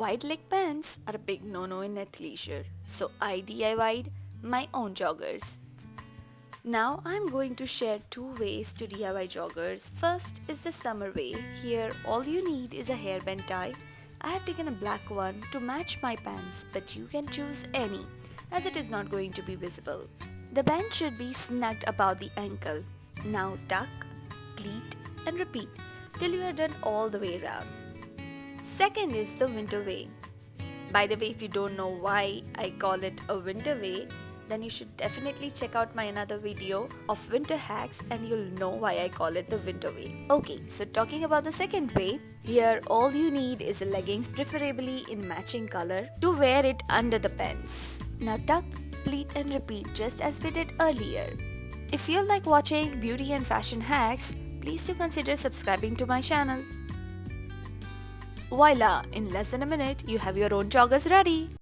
Wide leg pants are a big no-no in athleisure, so I DIY'd my own joggers. Now I'm going to share two ways to DIY joggers. First is the summer way. Here all you need is a hairband tie. I have taken a black one to match my pants, but you can choose any as it is not going to be visible. The band should be snugged about the ankle. Now tuck, pleat and repeat till you are done all the way around. Second is the winter way. By the way, if you don't know why I call it a winter way, then you should definitely check out my another video of winter hacks and you'll know why I call it the winter way. Okay, so talking about the second way, here all you need is a leggings, preferably in matching color, to wear it under the pants. Now tuck, pleat and repeat just as we did earlier. If you like watching beauty and fashion hacks, please do consider subscribing to my channel. Voila! In less than a minute, you have your own joggers ready.